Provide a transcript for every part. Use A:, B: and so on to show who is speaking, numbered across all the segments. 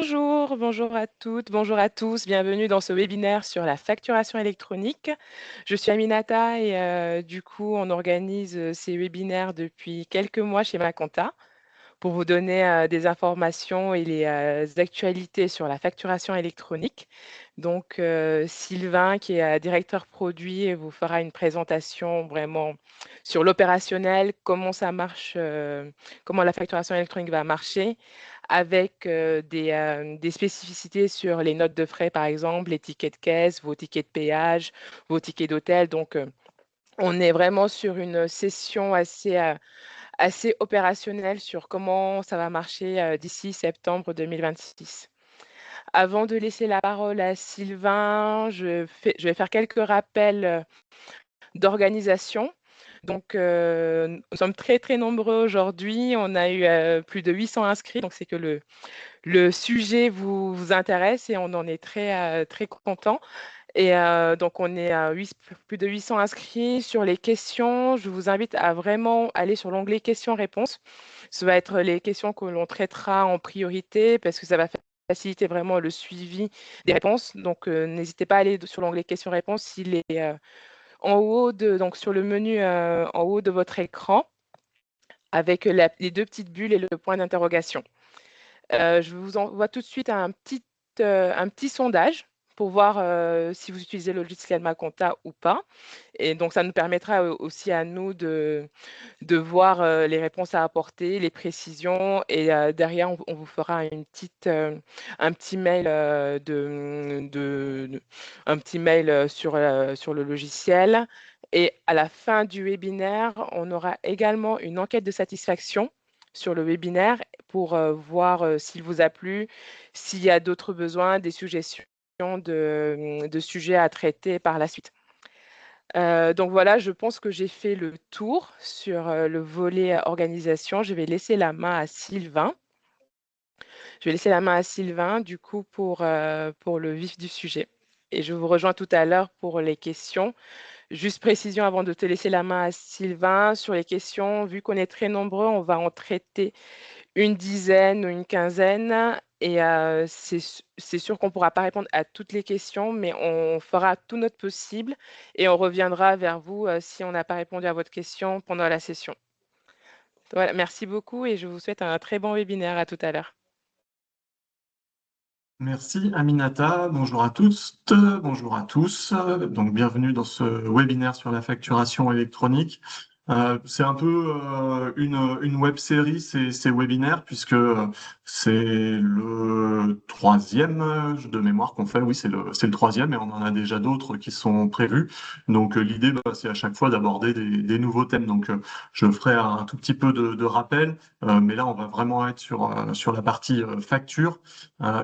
A: Bonjour à toutes, bonjour à tous. Bienvenue dans ce webinaire sur la facturation électronique. Je suis Aminata et du coup, on organise ces webinaires depuis quelques mois chez Maconta pour vous donner des informations et les actualités sur la facturation électronique. Donc, Sylvain, qui est directeur produit, vous fera une présentation vraiment sur l'opérationnel, comment ça marche, comment la facturation électronique va marcher, avec des spécificités sur les notes de frais, par exemple, les tickets de caisse, vos tickets de péage, vos tickets d'hôtel. Donc, on est vraiment sur une session assez opérationnelle sur comment ça va marcher d'ici septembre 2026. Avant de laisser la parole à Sylvain, je vais faire quelques rappels d'organisation. Donc, nous sommes très, très nombreux aujourd'hui. On a eu plus de 800 inscrits. Donc, c'est que le sujet vous intéresse et on en est très, très content. Et donc, on est à plus de 800 inscrits sur les questions. Je vous invite à vraiment aller sur l'onglet questions-réponses. Ce va être les questions que l'on traitera en priorité parce que ça va faciliter vraiment le suivi des réponses. Donc, n'hésitez pas à aller sur l'onglet questions-réponses. Il est en haut donc sur le menu en haut de votre écran avec les deux petites bulles et le point d'interrogation. Je vous envoie tout de suite un petit sondage pour voir si vous utilisez le logiciel Maconta ou pas. Et donc, ça nous permettra aussi à nous de voir les réponses à apporter, les précisions. Et derrière, on vous fera un petit mail, un petit mail sur le logiciel. Et à la fin du webinaire, on aura également une enquête de satisfaction sur le webinaire pour voir s'il vous a plu, s'il y a d'autres besoins, des suggestions de sujets à traiter par la suite. Donc voilà, je pense que j'ai fait le tour sur le volet organisation. Je vais laisser la main à Sylvain. Je vais laisser la main à Sylvain, du coup, pour le vif du sujet. Et je vous rejoins tout à l'heure pour les questions. Juste précision avant de te laisser la main à Sylvain sur les questions. Vu qu'on est très nombreux, on va en traiter une dizaine ou une quinzaine. Et c'est sûr qu'on ne pourra pas répondre à toutes les questions, mais on fera tout notre possible et on reviendra vers vous si on n'a pas répondu à votre question pendant la session. Voilà, merci beaucoup et je vous souhaite un très bon webinaire. À tout à l'heure.
B: Merci Aminata, bonjour à tous, bonjour à tous. Donc bienvenue dans ce webinaire sur la facturation électronique. C'est un peu une web série, ces webinaires, puisque c'est le troisième de mémoire qu'on fait. Oui, c'est le troisième et on en a déjà d'autres qui sont prévus. Donc l'idée, c'est à chaque fois d'aborder des nouveaux thèmes. Donc je ferai un tout petit peu de rappel, mais là on va vraiment être sur la partie facture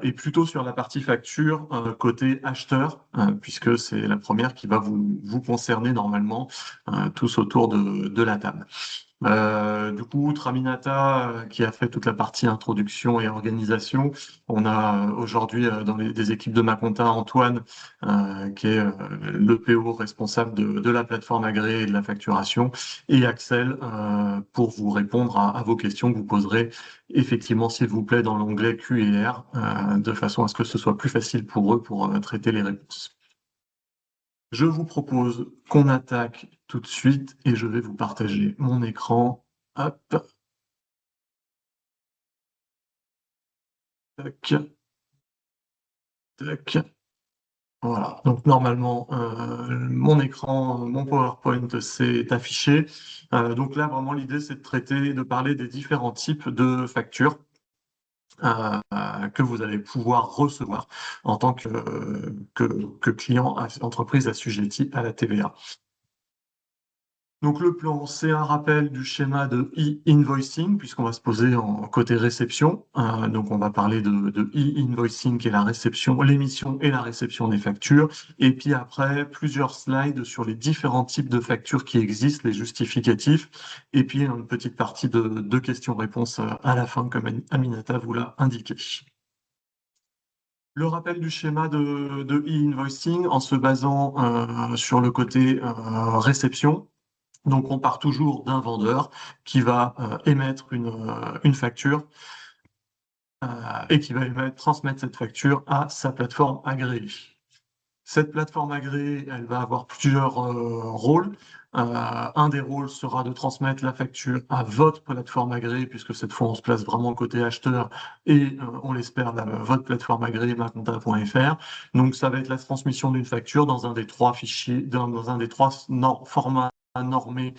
B: et plutôt sur la partie facture côté acheteur, puisque c'est la première qui va vous concerner normalement tous autour de la table. Du coup, outre Aminata qui a fait toute la partie introduction et organisation, on a aujourd'hui dans des équipes de Maconta Antoine qui est le PO responsable de la plateforme agréée et de la facturation, et Axel pour vous répondre à vos questions que vous poserez effectivement, s'il vous plaît, dans l'onglet Q&R, de façon à ce que ce soit plus facile pour eux pour traiter les réponses. Je vous propose qu'on attaque tout de suite et je vais vous partager mon écran. Hop. Tac. Tac. Voilà. Donc normalement, mon écran, mon PowerPoint s'est affiché. Donc là, vraiment, l'idée, c'est de traiter, de parler des différents types de factures que vous allez pouvoir recevoir en tant que client, entreprise assujettie à la TVA. Donc le plan, c'est un rappel du schéma de e-invoicing, puisqu'on va se poser en côté réception. Donc on va parler de e-invoicing, qui est la réception, l'émission et la réception des factures. Et puis après, plusieurs slides sur les différents types de factures qui existent, les justificatifs. Et puis une petite partie de questions-réponses à la fin, comme Aminata vous l'a indiqué. Le rappel du schéma de e-invoicing en se basant sur le côté réception. Donc, on part toujours d'un vendeur qui va émettre une facture et qui va transmettre cette facture à sa plateforme agréée. Cette plateforme agréée, elle va avoir plusieurs rôles. Un des rôles sera de transmettre la facture à votre plateforme agréée, puisque cette fois on se place vraiment côté acheteur et on l'espère votre plateforme agréée maconta.fr. Donc ça va être la transmission d'une facture dans un des trois fichiers, dans un des trois formats normés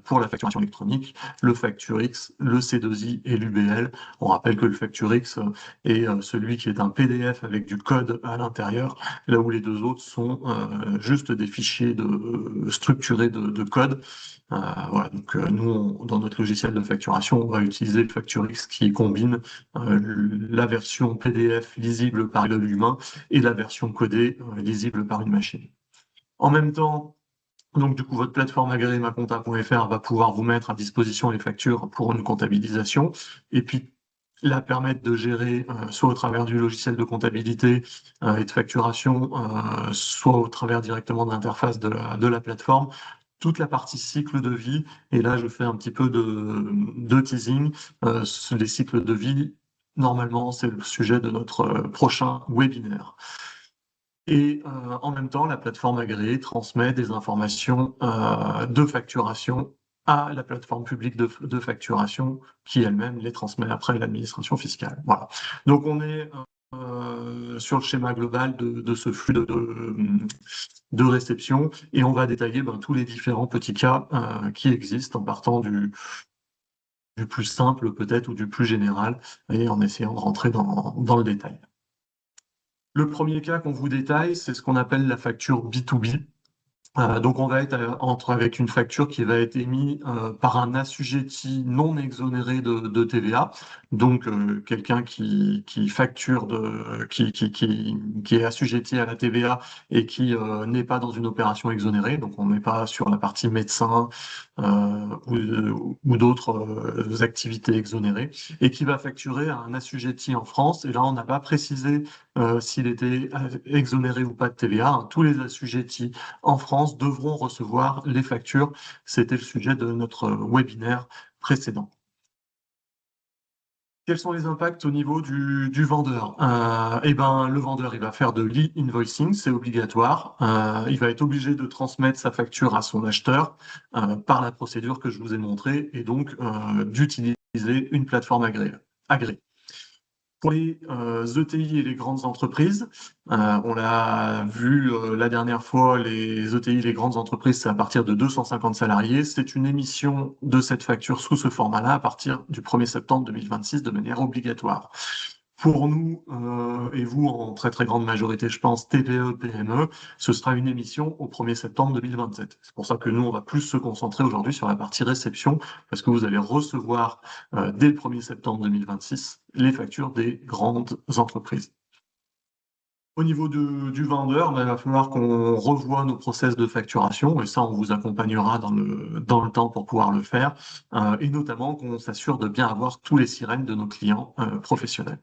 B: pour la facturation électronique, le FactureX, le C2I et l'UBL. On rappelle que le FactureX est celui qui est un PDF avec du code à l'intérieur, là où les deux autres sont juste des fichiers structurés de code. Voilà, donc nous, dans notre logiciel de facturation, on va utiliser le FactureX qui combine la version PDF lisible par l'œil humain et la version codée lisible par une machine. En même temps, donc, du coup, votre plateforme agréée maconta.fr va pouvoir vous mettre à disposition les factures pour une comptabilisation et puis la permettre de gérer soit au travers du logiciel de comptabilité et de facturation, soit au travers directement de l'interface de la plateforme, toute la partie cycle de vie. Et là, je fais un petit peu de teasing. Les cycles de vie, normalement, c'est le sujet de notre prochain webinaire. Et en même temps, la plateforme agréée transmet des informations de facturation à la plateforme publique de facturation qui elle-même les transmet après à l'administration fiscale. Voilà. Donc on est sur le schéma global de ce flux de réception et on va détailler tous les différents petits cas qui existent en partant du plus simple peut-être ou du plus général et en essayant de rentrer dans le détail. Le premier cas qu'on vous détaille, c'est ce qu'on appelle la facture B2B. Donc on va être avec une facture qui va être émise par un assujetti non exonéré de TVA, donc quelqu'un qui facture qui est assujetti à la TVA et qui n'est pas dans une opération exonérée, donc on n'est pas sur la partie médecin ou d'autres activités exonérées, et qui va facturer à un assujetti en France. Et là on n'a pas précisé s'il était exonéré ou pas de TVA. Hein. Tous les assujettis en France devront recevoir les factures. C'était le sujet de notre webinaire précédent. Quels sont les impacts au niveau du vendeur? Eh ben, le vendeur, il va faire de l'e-invoicing, c'est obligatoire. Il va être obligé de transmettre sa facture à son acheteur par la procédure que je vous ai montrée et donc d'utiliser une plateforme agréée. Pour les ETI et les grandes entreprises, on l'a vu la dernière fois, les ETI et les grandes entreprises, c'est à partir de 250 salariés. C'est une émission de cette facture sous ce format-là à partir du 1er septembre 2026 de manière obligatoire. Pour nous, et vous en très très grande majorité, je pense, TPE, PME, ce sera une émission au 1er septembre 2027. C'est pour ça que nous, on va plus se concentrer aujourd'hui sur la partie réception, parce que vous allez recevoir dès le 1er septembre 2026 les factures des grandes entreprises. Au niveau du vendeur, il va falloir qu'on revoie nos process de facturation, et ça, on vous accompagnera dans le temps pour pouvoir le faire, et notamment qu'on s'assure de bien avoir tous les sirènes de nos clients professionnels.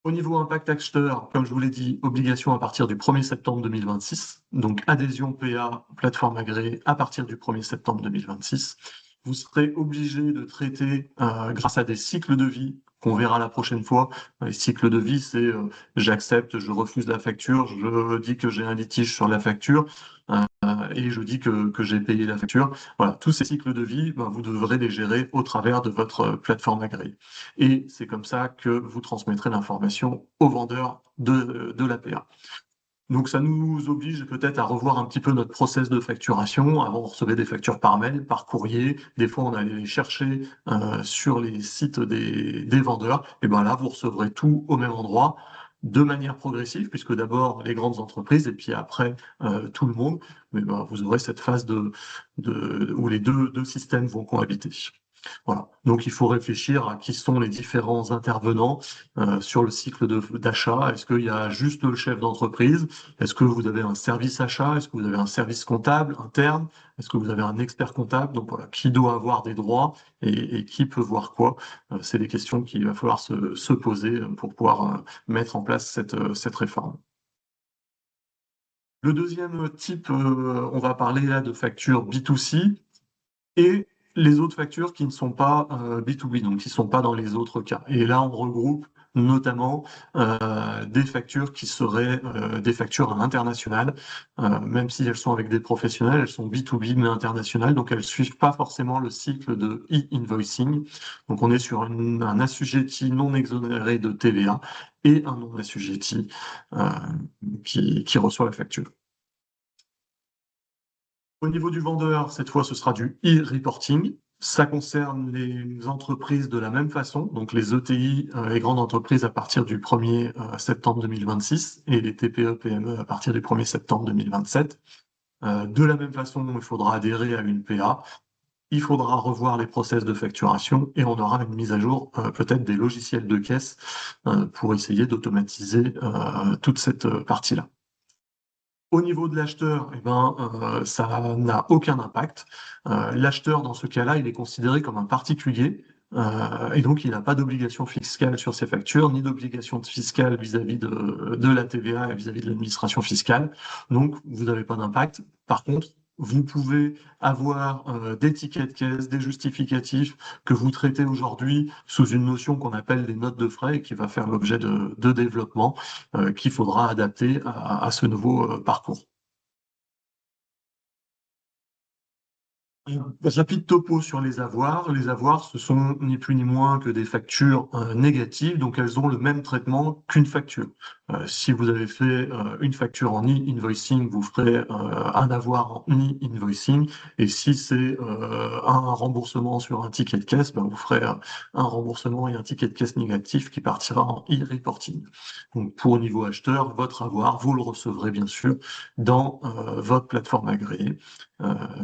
B: Au niveau impact acheteur, comme je vous l'ai dit, obligation à partir du 1er septembre 2026, donc adhésion PA, plateforme agréée à partir du 1er septembre 2026. Vous serez obligé de traiter grâce à des cycles de vie qu'on verra la prochaine fois. Les cycles de vie, c'est j'accepte, je refuse la facture, je dis que j'ai un litige sur la facture et je dis que j'ai payé la facture. Voilà, tous ces cycles de vie, vous devrez les gérer au travers de votre plateforme agréée. Et c'est comme ça que vous transmettrez l'information au vendeur de l'APA. Donc ça nous oblige peut-être à revoir un petit peu notre process de facturation. Avant, on recevait des factures par mail, par courrier. Des fois, on allait les chercher sur les sites des vendeurs. Et bien là, vous recevrez tout au même endroit de manière progressive, puisque d'abord les grandes entreprises et puis après tout le monde. Mais vous aurez cette phase où les deux systèmes vont cohabiter. Voilà. Donc il faut réfléchir à qui sont les différents intervenants sur le cycle d'achat. Est-ce qu'il y a juste le chef d'entreprise? Est-ce que vous avez un service achat? Est-ce que vous avez un service comptable interne? Est-ce que vous avez un expert comptable? Donc voilà, qui doit avoir des droits et qui peut voir quoi? C'est des questions qu'il va falloir se poser pour pouvoir mettre en place cette réforme. Le deuxième type, on va parler là de facture B2C et les autres factures qui ne sont pas B2B, donc qui ne sont pas dans les autres cas. Et là, on regroupe notamment des factures qui seraient des factures à l'international, même si elles sont avec des professionnels, elles sont B2B mais internationales, donc elles ne suivent pas forcément le cycle de e-invoicing. Donc on est sur un assujetti non exonéré de TVA et un non assujetti euh, qui reçoit la facture. Au niveau du vendeur, cette fois, ce sera du e-reporting. Ça concerne les entreprises de la même façon, donc les ETI, les grandes entreprises à partir du 1er septembre 2026 et les TPE-PME à partir du 1er septembre 2027. De la même façon, il faudra adhérer à une PA, il faudra revoir les process de facturation et on aura une mise à jour peut-être des logiciels de caisse pour essayer d'automatiser toute cette partie-là. Au niveau de l'acheteur, eh ben, ça n'a aucun impact. L'acheteur, dans ce cas-là, il est considéré comme un particulier et donc il n'a pas d'obligation fiscale sur ses factures, ni d'obligation fiscale vis-à-vis de la TVA et vis-à-vis de l'administration fiscale. Donc, vous n'avez pas d'impact. Par contre, vous pouvez avoir des tickets de caisse, des justificatifs que vous traitez aujourd'hui sous une notion qu'on appelle des notes de frais et qui va faire l'objet de développement qu'il faudra adapter à ce nouveau parcours. Rapide topo sur les avoirs. Les avoirs, ce sont ni plus ni moins que des factures négatives, donc elles ont le même traitement qu'une facture. Si vous avez fait une facture en e-invoicing, vous ferez un avoir en e-invoicing, et si c'est un remboursement sur un ticket de caisse, ben, vous ferez un remboursement et un ticket de caisse négatif qui partira en e-reporting. Donc pour au niveau acheteur, votre avoir, vous le recevrez bien sûr dans votre plateforme agréée,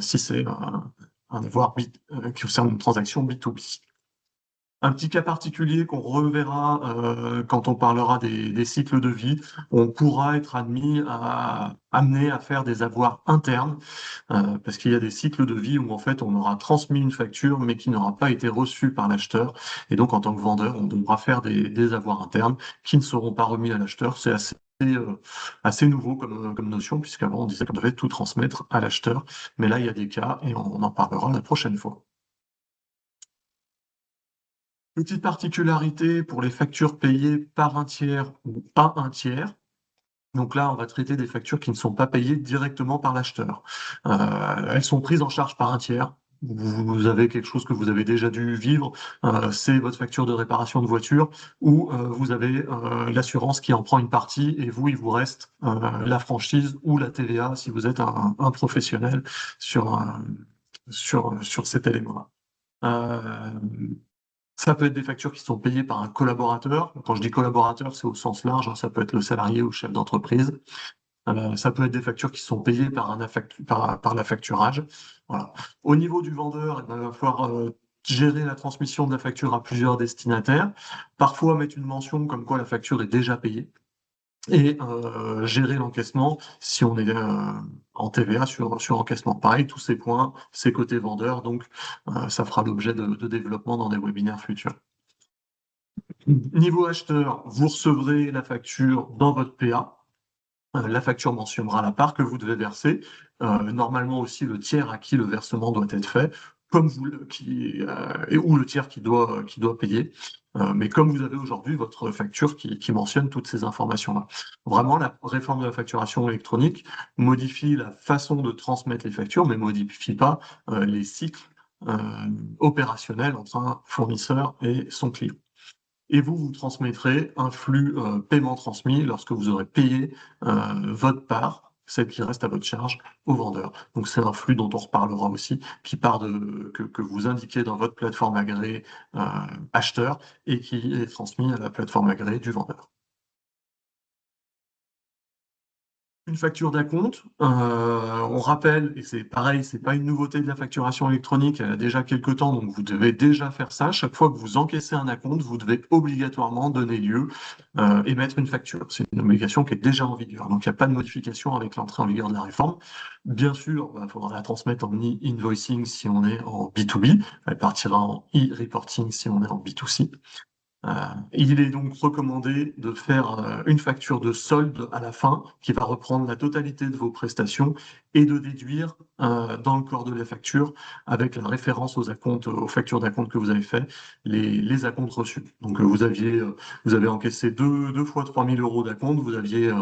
B: si c'est un avoir qui concerne une transaction B2B. Un petit cas particulier qu'on reverra quand on parlera des cycles de vie, on pourra être amené à faire des avoirs internes, parce qu'il y a des cycles de vie où en fait on aura transmis une facture mais qui n'aura pas été reçue par l'acheteur, et donc en tant que vendeur on devra faire des avoirs internes qui ne seront pas remis à l'acheteur. C'est assez nouveau comme notion, puisqu'avant on disait qu'on devait tout transmettre à l'acheteur, mais là il y a des cas et on en parlera la prochaine fois. Petite particularité pour les factures payées par un tiers ou à un tiers. Donc là, on va traiter des factures qui ne sont pas payées directement par l'acheteur. Elles sont prises en charge par un tiers. Vous avez quelque chose que vous avez déjà dû vivre, c'est votre facture de réparation de voiture, ou vous avez l'assurance qui en prend une partie et vous, il vous reste la franchise ou la TVA si vous êtes un professionnel sur, sur cet élément-là. Euh, Ça peut être des factures qui sont payées par un collaborateur. Quand je dis collaborateur, c'est au sens large, hein, ça peut être le salarié ou le chef d'entreprise. Ça peut être des factures qui sont payées par la facturage. Voilà. Au niveau du vendeur, eh ben, il va falloir gérer la transmission de la facture à plusieurs destinataires. Parfois mettre une mention comme quoi la facture est déjà payée. Et gérer l'encaissement si on est en TVA sur encaissement. Pareil, tous ces points, c'est côté vendeur, donc ça fera l'objet de développement dans des webinaires futurs. Niveau acheteur, vous recevrez la facture dans votre PA. La facture mentionnera la part que vous devez verser, normalement aussi le tiers à qui le versement doit être fait, comme vous ou le tiers qui doit payer. Mais comme vous avez aujourd'hui votre facture qui mentionne toutes ces informations-là. Vraiment, la réforme de la facturation électronique modifie la façon de transmettre les factures, mais modifie pas les cycles opérationnels entre un fournisseur et son client. Et vous transmettrez un flux paiement transmis lorsque vous aurez payé votre part, celle qui reste à votre charge, au vendeur. Donc c'est un flux dont on reparlera aussi, qui part que vous indiquez dans votre plateforme agréée acheteur et qui est transmis à la plateforme agréée du vendeur. Une facture d'acompte, on rappelle, et c'est pareil, c'est pas une nouveauté de la facturation électronique, elle a déjà quelques temps, donc vous devez déjà faire ça. Chaque fois que vous encaissez un acompte, vous devez obligatoirement donner lieu, émettre une facture. C'est une obligation qui est déjà en vigueur, donc il n'y a pas de modification avec l'entrée en vigueur de la réforme. Bien sûr, il faudra la transmettre en e-invoicing si on est en B2B, elle partira en e-reporting si on est en B2C. Il est donc recommandé de faire une facture de solde à la fin qui va reprendre la totalité de vos prestations et de déduire dans le corps de la facture, avec la référence aux acomptes, aux factures d'acompte que vous avez fait, les acomptes reçus. Donc vous avez encaissé deux fois 3 000 euros d'acompte, vous aviez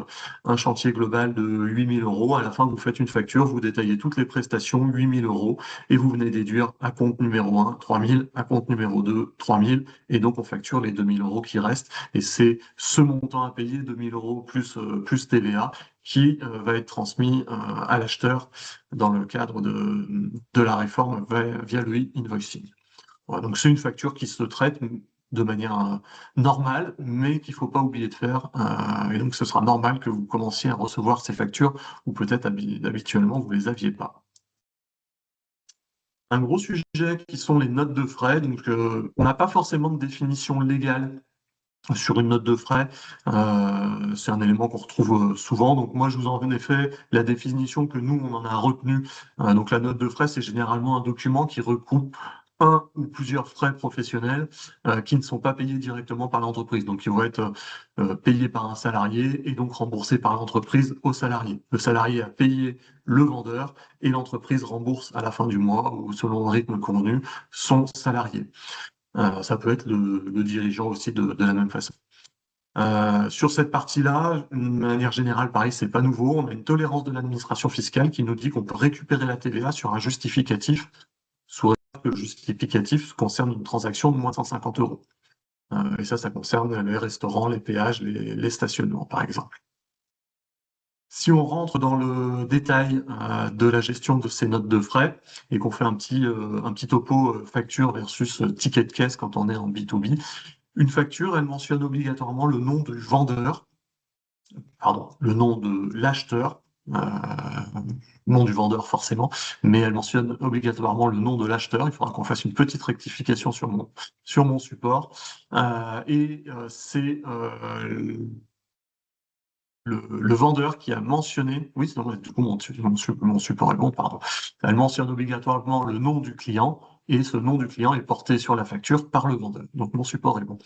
B: un chantier global de 8 000 euros. À la fin, vous faites une facture, vous détaillez toutes les prestations, 8 000 euros, et vous venez déduire acompte numéro 1, 3 000, acompte numéro 2, 3 000, et donc on facture les 2 000 euros qui restent. Et c'est ce montant à payer, 2 000 euros plus TVA, qui va être transmis à l'acheteur dans le cadre de la réforme via le e-invoicing. Voilà, donc c'est une facture qui se traite de manière normale, mais qu'il ne faut pas oublier de faire. Et donc ce sera normal que vous commenciez à recevoir ces factures, ou peut-être habituellement vous ne les aviez pas. Un gros sujet qui sont les notes de frais. Donc on n'a pas forcément de définition légale sur une note de frais. C'est un élément qu'on retrouve souvent. Donc moi, je vous en ai fait la définition que nous, on en a retenue. Donc la note de frais, c'est généralement un document qui recoupe un ou plusieurs frais professionnels qui ne sont pas payés directement par l'entreprise. Donc ils vont être payés par un salarié et donc remboursés par l'entreprise au salarié. Le salarié a payé le vendeur et l'entreprise rembourse à la fin du mois ou selon le rythme convenu son salarié. Ça peut être le dirigeant aussi de la même façon. Sur cette partie-là, de manière générale, pareil, c'est pas nouveau. On a une tolérance de l'administration fiscale qui nous dit qu'on peut récupérer la TVA sur un justificatif, sous réserve que le justificatif concerne une transaction de moins de 150 euros. Et ça concerne les restaurants, les péages, les stationnements, par exemple. Si on rentre dans le détail de la gestion de ces notes de frais et qu'on fait un petit topo facture versus ticket de caisse quand on est en B2B, une facture, elle mentionne obligatoirement le nom du vendeur, pardon, le nom de l'acheteur, nom du vendeur forcément, mais elle mentionne obligatoirement le nom de l'acheteur. Il faudra qu'on fasse une petite rectification sur mon support. C'est le vendeur qui a mentionné, oui, c'est du coup mon support est bon, pardon. Elle mentionne obligatoirement le nom du client et ce nom du client est porté sur la facture par le vendeur. Donc mon support est bon.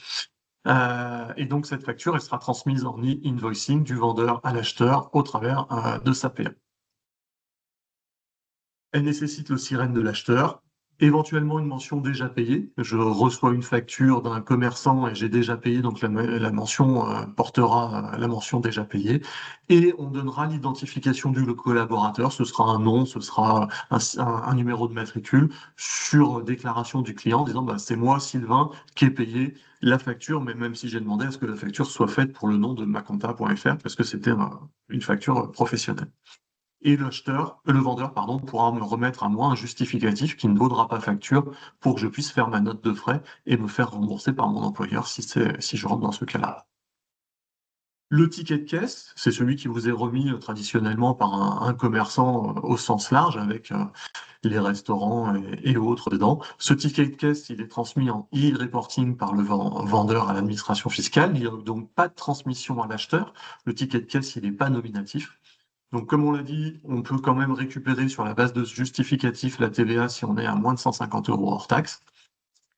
B: Et donc cette facture, elle sera transmise en e-invoicing du vendeur à l'acheteur au travers de sa PA. Elle nécessite le sirène de l'acheteur, éventuellement une mention déjà payée. Je reçois une facture d'un commerçant et j'ai déjà payé, donc la mention portera la mention déjà payée. Et on donnera l'identification du collaborateur. Ce sera un nom, ce sera un numéro de matricule sur déclaration du client en disant bah, c'est moi, Sylvain, qui ai payé la facture, mais même si j'ai demandé à ce que la facture soit faite pour le nom de maconta.fr parce que c'était une facture professionnelle. Et le vendeur, pardon, pourra me remettre à moi un justificatif qui ne vaudra pas facture pour que je puisse faire ma note de frais et me faire rembourser par mon employeur si je rentre dans ce cas-là. Le ticket de caisse, c'est celui qui vous est remis traditionnellement par un commerçant au sens large avec les restaurants et autres dedans. Ce ticket de caisse, il est transmis en e-reporting par le vendeur à l'administration fiscale. Il n'y a donc pas de transmission à l'acheteur. Le ticket de caisse, il n'est pas nominatif. Donc, comme on l'a dit, on peut quand même récupérer sur la base de ce justificatif la TVA si on est à moins de 150 euros hors taxe.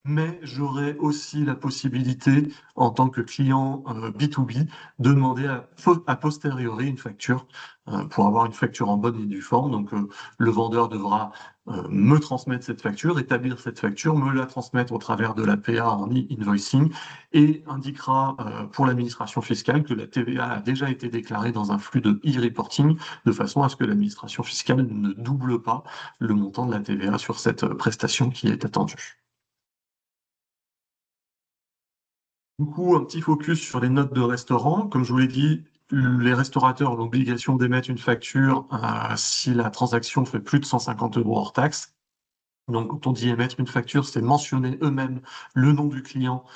B: Mais j'aurai aussi la possibilité, en tant que client B2B, de demander a posteriori une facture pour avoir une facture en bonne et due forme. Donc, le vendeur devra me transmettre cette facture, établir cette facture, me la transmettre au travers de la PA en e-invoicing et indiquera pour l'administration fiscale que la TVA a déjà été déclarée dans un flux de e-reporting de façon à ce que l'administration fiscale ne double pas le montant de la TVA sur cette prestation qui est attendue. Du coup, un petit focus sur les notes de restaurant. Comme je vous l'ai dit, les restaurateurs ont l'obligation d'émettre une facture si la transaction fait plus de 150 euros hors taxe. Donc, quand on dit émettre une facture, c'est mentionner eux-mêmes le nom du client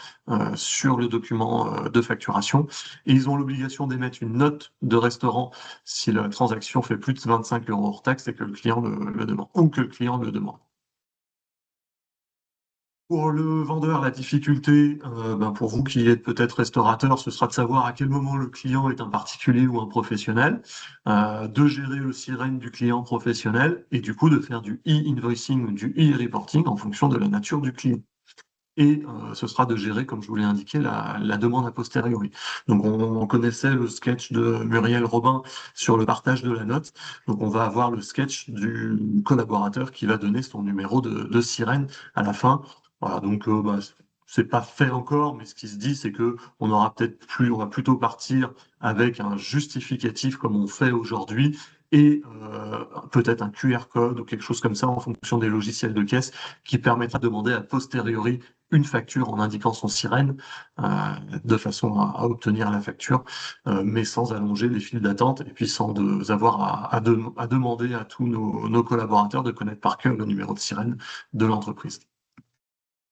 B: sur le document de facturation. Et ils ont l'obligation d'émettre une note de restaurant si la transaction fait plus de 25 euros hors taxe et que le client le demande, ou que le client le demande. Pour le vendeur, la difficulté, pour vous qui êtes peut-être restaurateur, ce sera de savoir à quel moment le client est un particulier ou un professionnel, de gérer le sirène du client professionnel et du coup de faire du e-invoicing ou du e-reporting en fonction de la nature du client. et ce sera de gérer, comme je vous l'ai indiqué, la demande a posteriori. Donc on connaissait le sketch de Muriel Robin sur le partage de la note. Donc on va avoir le sketch du collaborateur qui va donner son numéro de sirène à la fin. Voilà, donc c'est pas fait encore, mais ce qui se dit, c'est que on va plutôt partir avec un justificatif comme on fait aujourd'hui et peut-être un QR code ou quelque chose comme ça en fonction des logiciels de caisse qui permettra de demander a posteriori une facture en indiquant son sirène euh, de façon à obtenir la facture, mais sans allonger les files d'attente et puis sans avoir à demander à tous nos collaborateurs de connaître par cœur le numéro de sirène de l'entreprise.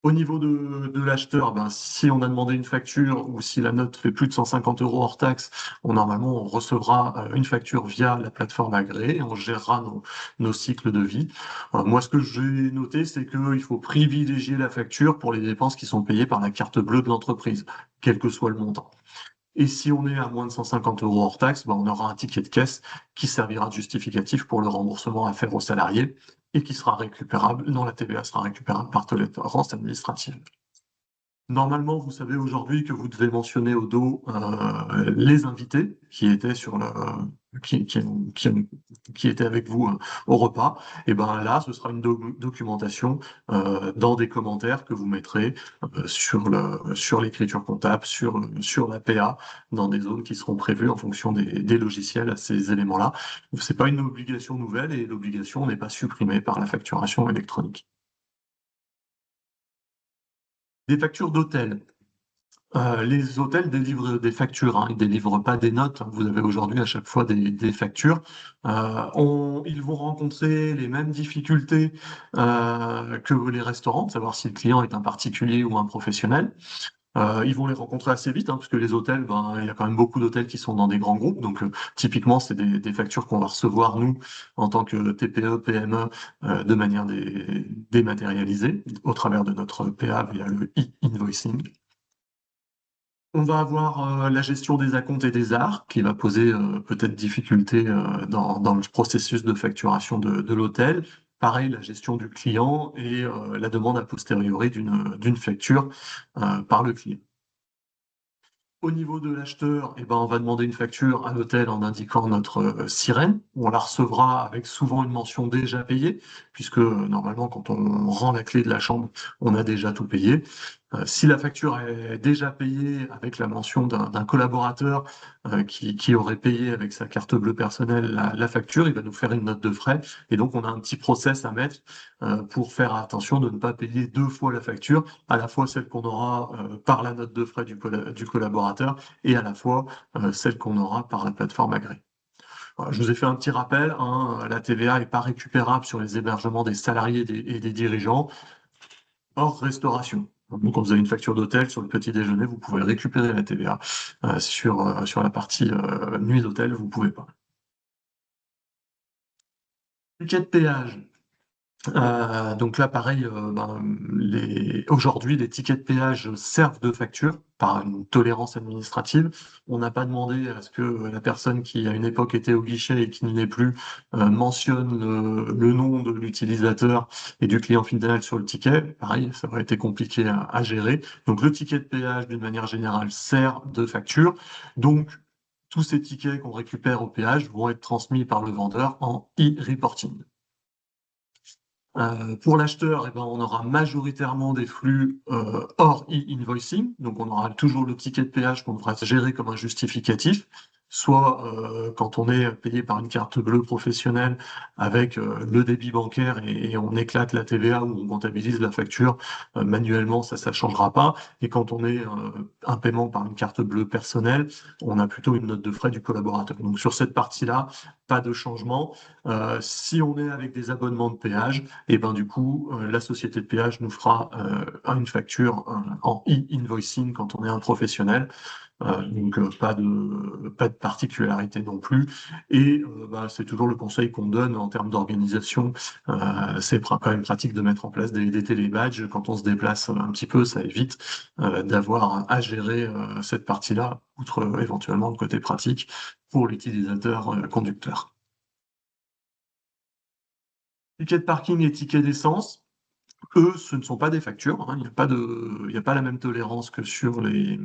B: Au niveau de l'acheteur, ben, si on a demandé une facture ou si la note fait plus de 150 euros hors taxe, normalement, on recevra une facture via la plateforme agréée et on gérera nos cycles de vie. Moi, ce que j'ai noté, c'est qu'il faut privilégier la facture pour les dépenses qui sont payées par la carte bleue de l'entreprise, quel que soit le montant. Et si on est à moins de 150 euros hors taxe, ben, on aura un ticket de caisse qui servira de justificatif pour le remboursement à faire aux salariés et qui sera récupérable, non, la TVA sera récupérable par tolérance administrative. Normalement, vous savez aujourd'hui que vous devez mentionner au dos les invités qui étaient qui étaient avec vous au repas. Et ben là, ce sera une documentation dans des commentaires que vous mettrez sur l'écriture comptable, sur la PA, dans des zones qui seront prévues en fonction des logiciels à ces éléments-là. C'est pas une obligation nouvelle et l'obligation n'est pas supprimée par la facturation électronique. Des factures d'hôtel. Les hôtels délivrent des factures, hein, ils délivrent pas des notes. Vous avez aujourd'hui à chaque fois des factures. Ils vont rencontrer les mêmes difficultés que les restaurants, de savoir si le client est un particulier ou un professionnel. Ils vont les rencontrer assez vite, hein, parce que les hôtels, ben, il y a quand même beaucoup d'hôtels qui sont dans des grands groupes. Donc typiquement, c'est des factures qu'on va recevoir nous en tant que TPE, PME, de manière dématérialisée au travers de notre PA via le e-invoicing. On va avoir la gestion des acomptes et des arts, qui va poser peut-être difficulté dans le processus de facturation de l'hôtel. Pareil, la gestion du client et la demande a posteriori d'une facture par le client. Au niveau de l'acheteur, eh ben, on va demander une facture à l'hôtel en indiquant notre sirène. On la recevra avec souvent une mention déjà payée, puisque normalement, quand on rend la clé de la chambre, on a déjà tout payé. Si la facture est déjà payée avec la mention d'un collaborateur qui aurait payé avec sa carte bleue personnelle la facture, il va nous faire une note de frais. Et donc, on a un petit process à mettre pour faire attention de ne pas payer deux fois la facture, à la fois celle qu'on aura par la note de frais du collaborateur et à la fois celle qu'on aura par la plateforme agréée. Voilà, je vous ai fait un petit rappel, hein, la TVA n'est pas récupérable sur les hébergements des salariés et des dirigeants, hors restauration. Donc, quand vous avez une facture d'hôtel sur le petit déjeuner, vous pouvez récupérer la TVA. Sur la partie nuit d'hôtel, vous pouvez pas. Ticket de péage. Donc là, pareil, aujourd'hui, les tickets de péage servent de facture par une tolérance administrative. On n'a pas demandé à ce que la personne qui, à une époque, était au guichet et qui ne l'est plus, mentionne le nom de l'utilisateur et du client final sur le ticket. Pareil, ça aurait été compliqué à gérer. Donc le ticket de péage, d'une manière générale, sert de facture. Donc, tous ces tickets qu'on récupère au péage vont être transmis par le vendeur en e-reporting. Pour l'acheteur, eh ben, on aura majoritairement des flux hors e-invoicing, donc on aura toujours le ticket de péage qu'on devra gérer comme un justificatif, soit quand on est payé par une carte bleue professionnelle avec le débit bancaire et on éclate la TVA ou on comptabilise la facture manuellement, ça changera pas. Et quand on est un paiement par une carte bleue personnelle, on a plutôt une note de frais du collaborateur. Donc sur cette partie-là, pas de changement. Si on est avec des abonnements de péage, et ben du coup, la société de péage nous fera une facture en e-invoicing quand on est un professionnel. Donc pas de particularité non plus. Et c'est toujours le conseil qu'on donne en termes d'organisation. C'est quand même pratique de mettre en place des télébadges quand on se déplace un petit peu. Ça évite d'avoir à gérer cette partie-là, outre éventuellement le côté pratique pour l'utilisateur conducteur. Ticket de parking et ticket d'essence. eux, ce ne sont pas des factures, hein, il n'y a pas la même tolérance que sur les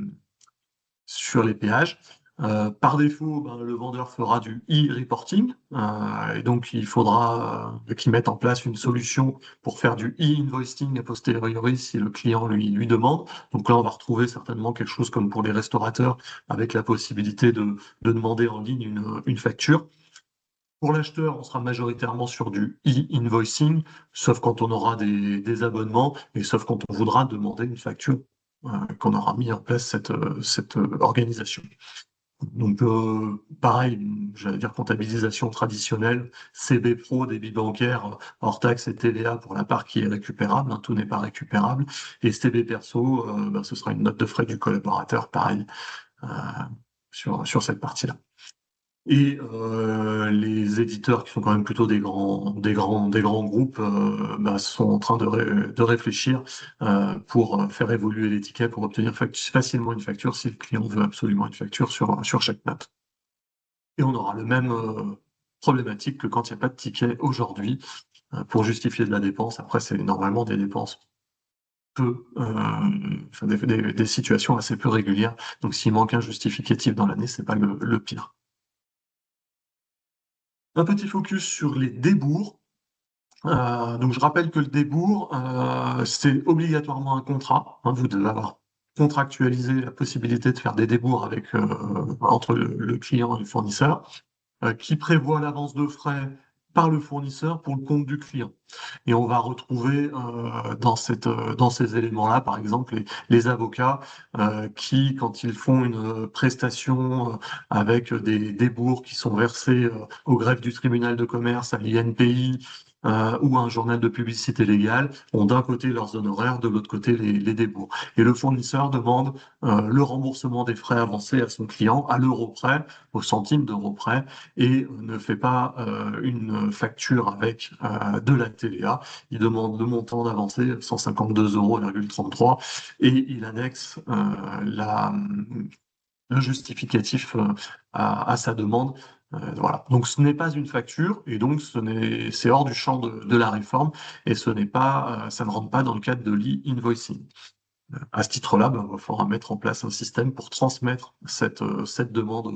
B: péages. Par défaut, ben, le vendeur fera du e-reporting, et donc il faudra qu'il mette en place une solution pour faire du e-invoicing a posteriori si le client lui demande. Donc là, on va retrouver certainement quelque chose comme pour les restaurateurs, avec la possibilité de demander en ligne une facture. Pour l'acheteur, on sera majoritairement sur du e-invoicing, sauf quand on aura des abonnements et sauf quand on voudra demander une facture, qu'on aura mis en place cette organisation. Donc, pareil, j'allais dire comptabilisation traditionnelle, CB Pro, débit bancaire, hors taxe et TVA pour la part qui est récupérable, hein, tout n'est pas récupérable. Et CB perso, ben, ce sera une note de frais du collaborateur, pareil, euh, sur cette partie-là. Et les éditeurs qui sont quand même plutôt des grands groupes bah, sont en train de réfléchir pour faire évoluer les tickets pour obtenir facilement une facture si le client veut absolument une facture sur chaque note. Et on aura le même problématique que quand il n'y a pas de ticket aujourd'hui pour justifier de la dépense. Après, c'est normalement des dépenses enfin, des situations assez peu régulières. Donc s'il manque un justificatif dans l'année, c'est pas le pire. Un petit focus sur les débours. Donc je rappelle que le débours, c'est obligatoirement un contrat, hein. Vous devez avoir contractualisé la possibilité de faire des débours entre le client et le fournisseur, qui prévoit l'avance de frais par le fournisseur pour le compte du client. Et on va retrouver dans ces éléments-là, par exemple, les avocats qui, quand ils font une prestation avec des débours qui sont versés au greffe du tribunal de commerce, à l'INPI, ou à un journal de publicité légale, ont d'un côté leurs honoraires, de l'autre côté les débours. Et le fournisseur demande le remboursement des frais avancés à son client à l'euro près, au centime d'euro près, et ne fait pas une facture avec de la TVA. Il demande le montant d'avancée, 152,33 € et il annexe le justificatif à sa demande. Voilà. Donc ce n'est pas une facture et donc c'est hors du champ de la réforme et ça ne rentre pas dans le cadre de l'e-invoicing. À ce titre-là, ben, il faudra mettre en place un système pour transmettre cette demande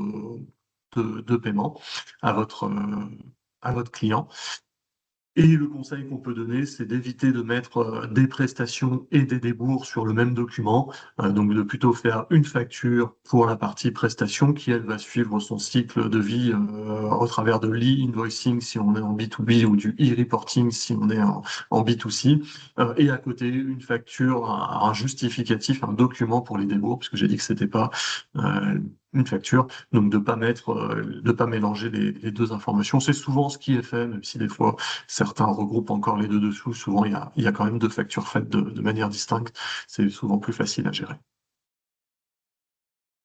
B: de paiement à votre client. Et le conseil qu'on peut donner, c'est d'éviter de mettre des prestations et des débours sur le même document, donc de plutôt faire une facture pour la partie prestation qui, elle, va suivre son cycle de vie au travers de l'e-invoicing si on est en B2B ou du e-reporting si on est en B2C, et à côté une facture, un justificatif, un document pour les débours, puisque j'ai dit que c'était pas une facture, donc de pas mélanger les deux informations. C'est souvent ce qui est fait, même si des fois certains regroupent encore les deux dessous. Souvent, il y a quand même deux factures faites de manière distincte. C'est souvent plus facile à gérer.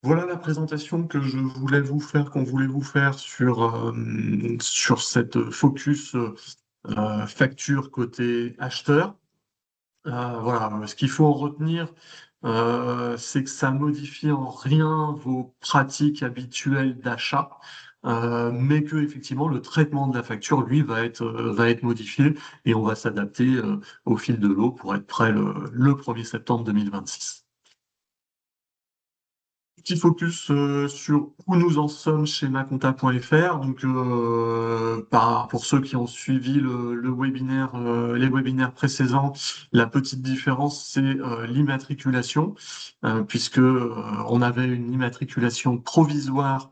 B: Voilà la présentation que qu'on voulait vous faire sur cette focus facture côté acheteur. Voilà, ce qu'il faut en retenir, c'est que ça modifie en rien vos pratiques habituelles d'achat, mais que effectivement le traitement de la facture, lui, va être modifié et on va s'adapter au fil de l'eau pour être prêt le 1er septembre 2026. Petit focus sur où nous en sommes chez maconta.fr. Donc, pour ceux qui ont suivi le webinaire, les webinaires précédents, la petite différence, c'est l'immatriculation, puisque on avait une immatriculation provisoire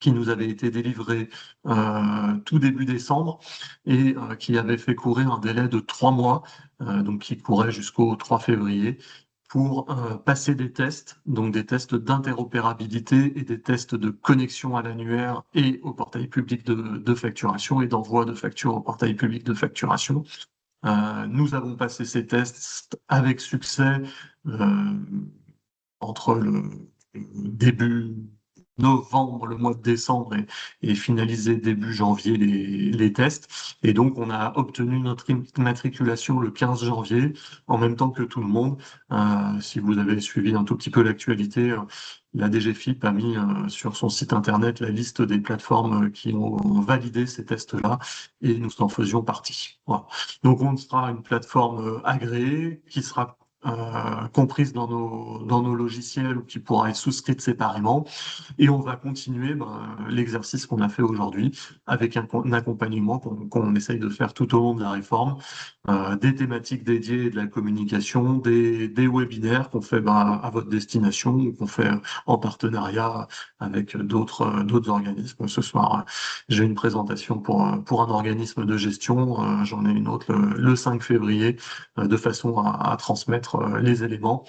B: qui nous avait été délivrée tout début décembre et qui avait fait courir un délai de 3 mois, donc qui courait jusqu'au 3 février pour passer des tests, donc des tests d'interopérabilité et des tests de connexion à l'annuaire et au portail public de facturation et d'envoi de factures au portail public de facturation. Nous avons passé ces tests avec succès entre le début novembre, le mois de décembre et finalisé début janvier les tests. Et donc, on a obtenu notre immatriculation le 15 janvier, en même temps que tout le monde. Si vous avez suivi un tout petit peu l'actualité, la DGFiP a mis sur son site internet la liste des plateformes qui ont validé ces tests-là, et nous en faisions partie. Voilà. Donc, on sera une plateforme agréée qui sera comprise dans nos logiciels ou qui pourra être souscrite séparément. Et on va continuer l'exercice qu'on a fait aujourd'hui avec un accompagnement qu'on essaye de faire tout au long de la réforme, des thématiques dédiées, de la communication, des webinaires qu'on fait à votre destination ou qu'on fait en partenariat avec d'autres organismes. Ce soir, j'ai une présentation pour un organisme de gestion, j'en ai une autre le 5 février, de façon à transmettre les éléments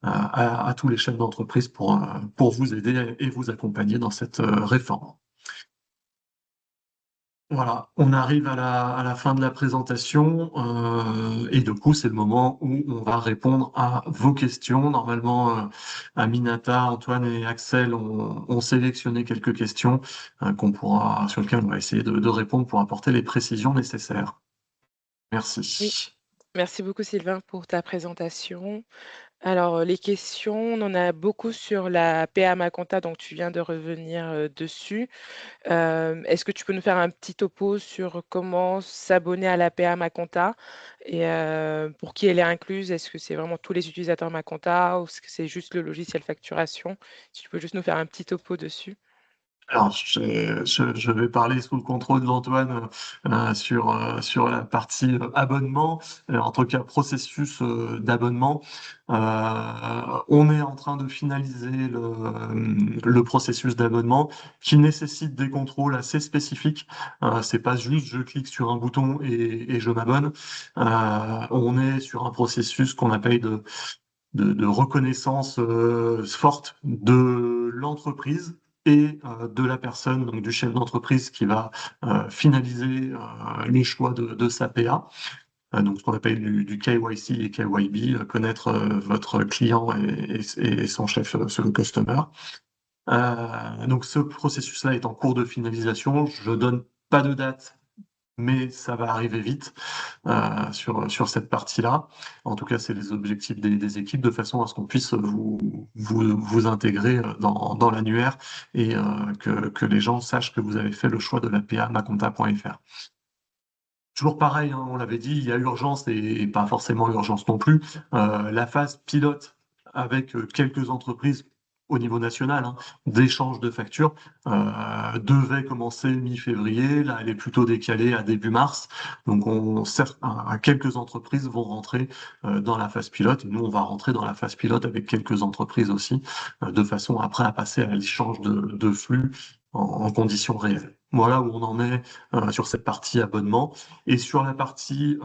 B: à tous les chefs d'entreprise pour vous aider et vous accompagner dans cette réforme. Voilà, on arrive à la fin de la présentation et du coup, c'est le moment où on va répondre à vos questions. Normalement, Aminata, Antoine et Axel ont sélectionné quelques questions sur lesquelles on va essayer de répondre pour apporter les précisions nécessaires.
A: Oui,
B: Merci.
A: merci beaucoup Sylvain pour ta présentation. Alors, les questions, on en a beaucoup sur la PAMA Compta, donc tu viens de revenir dessus. Est-ce que tu peux nous faire un petit topo sur comment s'abonner à la PAMA Compta et pour qui elle est incluse? Est-ce que c'est vraiment tous les utilisateurs Maconta ou est-ce que c'est juste le logiciel facturation? Si tu peux juste nous faire un petit topo dessus.
B: Alors, je vais parler sous le contrôle d'Antoine sur la partie abonnement, en tout cas processus d'abonnement. On est en train de finaliser le processus d'abonnement qui nécessite des contrôles assez spécifiques. C'est pas juste je clique sur un bouton et je m'abonne. On est sur un processus qu'on appelle de reconnaissance forte de l'entreprise et de la personne, donc du chef d'entreprise qui va finaliser les choix de sa PA. Donc ce qu'on appelle du KYC et KYB, connaître votre client et son chef, le customer. Donc ce processus-là est en cours de finalisation. Je donne pas de date, mais ça va arriver vite sur cette partie-là. En tout cas, c'est les objectifs des équipes, de façon à ce qu'on puisse vous intégrer dans l'annuaire et que les gens sachent que vous avez fait le choix de la PA maconta.fr. Toujours pareil, hein, on l'avait dit, il y a urgence et pas forcément urgence non plus. La phase pilote avec quelques entreprises au niveau national, hein, d'échange de factures devait commencer mi-février. Là, elle est plutôt décalée à début mars. Donc, quelques entreprises vont rentrer dans la phase pilote. Et nous, on va rentrer dans la phase pilote avec quelques entreprises aussi, de façon après à passer à l'échange de flux en conditions réelles. Voilà où on en est sur cette partie abonnement. Et sur la partie